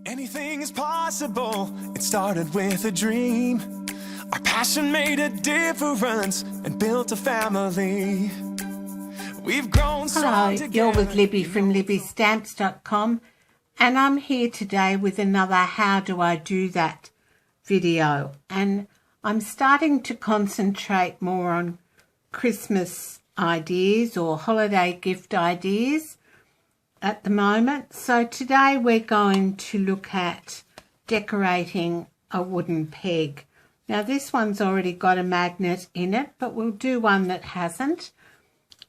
Anything is possible. It started with a dream. Our passion made a difference and built a family. We've grown strong together. Hello, you're with Libby from libbystamps.com, and I'm here today with another How Do I Do That video. And I'm starting to concentrate more on Christmas ideas or holiday gift ideas at the moment. So today we're going to look at decorating a wooden peg. Now this one's already got a magnet in it, but we'll do one that hasn't,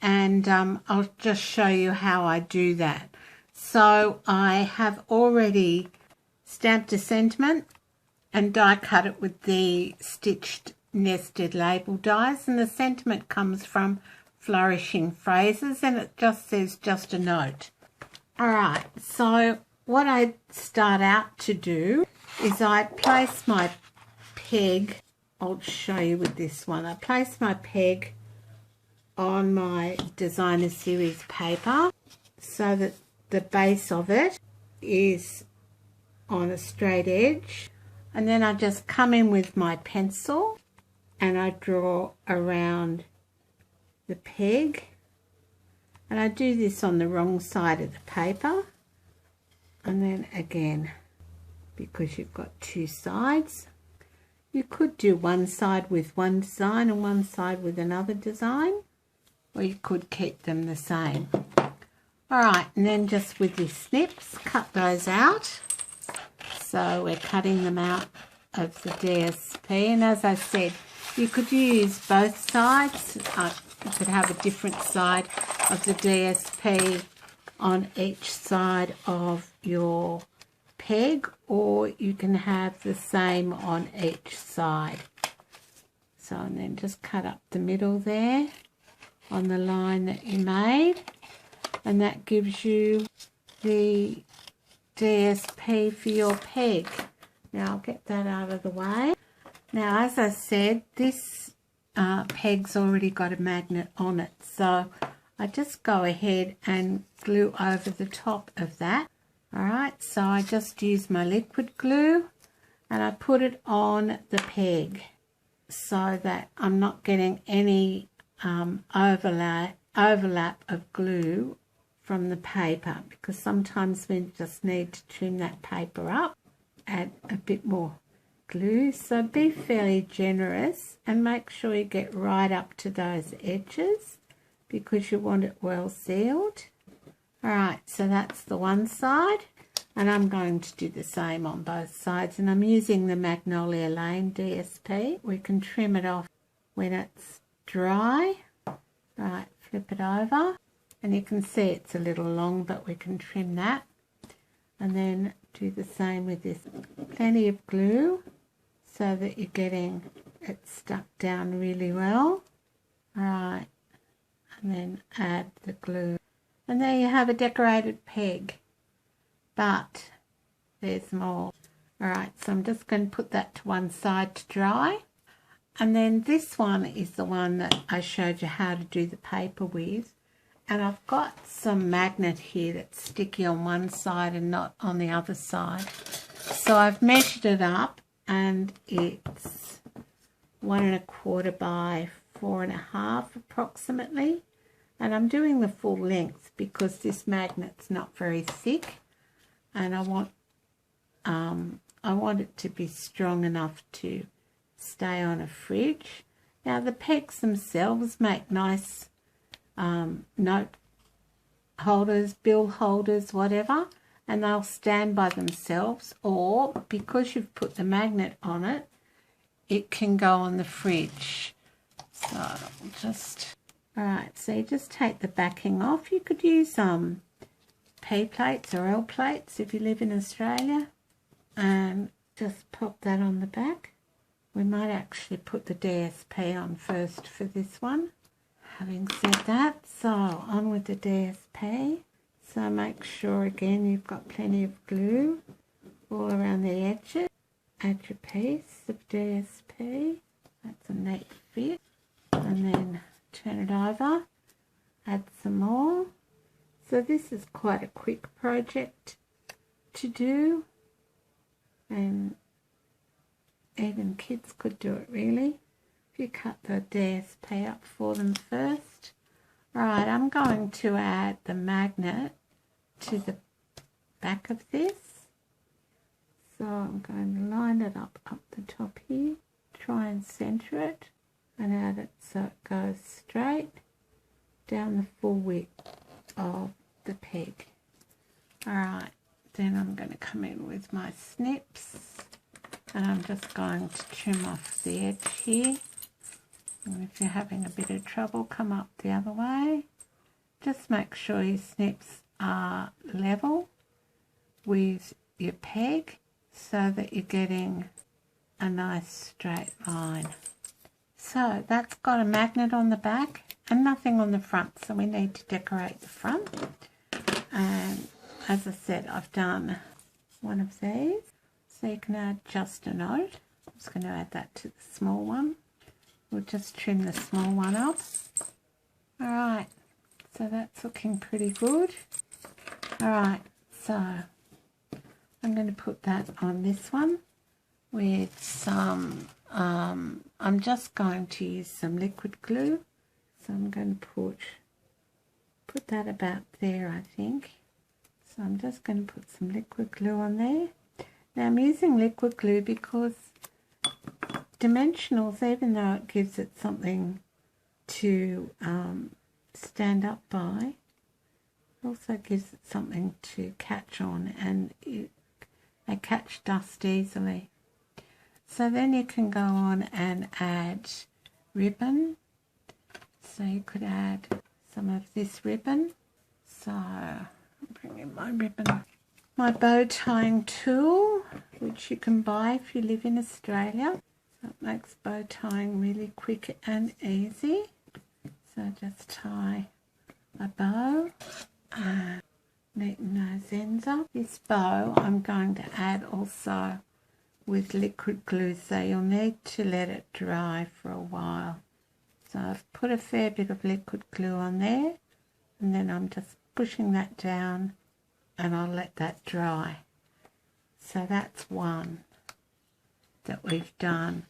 and I'll just show you how I do that. So I have already stamped a sentiment and die cut it with the stitched nested label dies, and the sentiment comes from Flourishing Phrases, and it just says just a note. Alright, so what I start out to do is I place my peg, I'll show you with this one, I place my peg on my designer series paper so that the base of it is on a straight edge, and then I just come in with my pencil and I draw around the peg. And I do this on the wrong side of the paper, and then again, because you've got two sides, you could do one side with one design and one side with another design, or you could keep them the same. Alright, and then just with your snips, cut those out. So we're cutting them out of the DSP, and as I said, you could use both sides. You could have a different side of the DSP on each side of your peg, or you can have the same on each side. So, and then just cut up the middle there on the line that you made, and that gives you the DSP for your peg. Now I'll get that out of the way. Now, as I said, this peg's already got a magnet on it, so I just go ahead and glue over the top of that. Alright, so I just use my liquid glue and I put it on the peg so that I'm not getting any overlap of glue from the paper, because sometimes we just need to trim that paper up, add a bit more glue. So be fairly generous and make sure you get right up to those edges because you want it well sealed. Alright, so that's the one side, and I'm going to do the same on both sides, and I'm using the Magnolia Lane DSP. We can trim it off when it's dry. Right, flip it over, and you can see it's a little long, but we can trim that, and then do the same with this. Plenty of glue so that you're getting it stuck down really well. Alright, and then add the glue. And there you have a decorated peg. But there's more. Alright, so I'm just going to put that to one side to dry. And then this one is the one that I showed you how to do the paper with. And I've got some magnet here that's sticky on one side and not on the other side. So I've measured it up, and it's 1 1/4 by 4 1/2 approximately. And I'm doing the full length because this magnet's not very thick, and I want it to be strong enough to stay on a fridge. Now the pegs themselves make nice note holders, bill holders, whatever, and they'll stand by themselves, or because you've put the magnet on it, it can go on the fridge. So just, alright, so you just take the backing off. You could use P plates or L plates if you live in Australia, and just pop that on the back. We might actually put the DSP on first for this one. Having said that, so on with the DSP. So make sure again you've got plenty of glue all around the edges. Add your piece of DSP. That's a neat fit. And then turn it over. Add some more. So this is quite a quick project to do. and even kids could do it really. If you cut the DSP up for them first. Right, I'm going to add the magnet to the back of this. So I'm going to line it up the top here, try and center it, and add it so it goes straight down the full width of the peg. Alright, then I'm going to come in with my snips, and I'm just going to trim off the edge here. And if you're having a bit of trouble, come up the other way. Just make sure your snips are level with your peg so that you're getting a nice straight line. So that's got a magnet on the back and nothing on the front, so we need to decorate the front. And as I said, I've done one of these, so you can add just a note. I'm just going to add that to the small one. We'll just trim the small one up. Alright, so that's looking pretty good. Alright, so I'm going to put that on this one with some, I'm just going to use some liquid glue. So I'm going to put that about there, I think. So I'm just going to put some liquid glue on there. Now I'm using liquid glue because dimensionals, even though it gives it something to stand up by, it also gives it something to catch on, and they catch dust easily. So then you can go on and add ribbon. So you could add some of this ribbon. So I'm bringing my ribbon. My bow tying tool, which you can buy if you live in Australia. So it makes bow tying really quick and easy. So just tie a bow and neaten those ends up. This bow I'm going to add also with liquid glue, so you'll need to let it dry for a while. So I've put a fair bit of liquid glue on there, and then I'm just pushing that down and I'll let that dry. So that's one that we've done,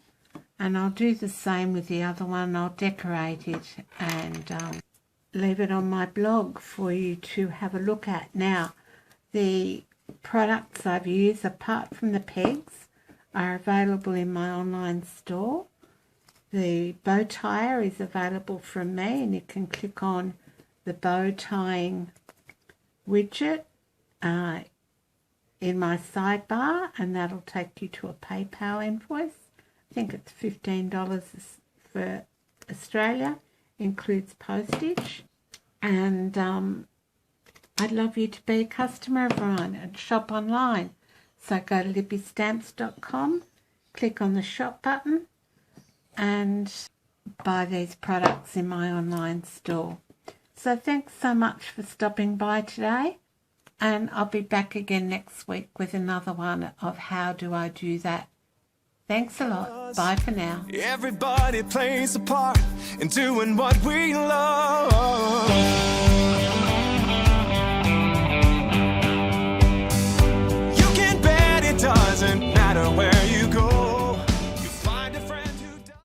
and I'll do the same with the other one. I'll decorate it and leave it on my blog for you to have a look at. Now, the products I've used, apart from the pegs, are available in my online store. The bow tire is available from me, and you can click on the bow tying widget in my sidebar, and that'll take you to a PayPal invoice. I think it's $15 for Australia, includes postage. And I'd love you to be a customer of mine and shop online. So go to libbystamps.com, click on the shop button, and buy these products in my online store. So thanks so much for stopping by today, and I'll be back again next week with another one of How Do I Do That. Thanks a lot. Bye for now. Everybody plays a part in doing what we love.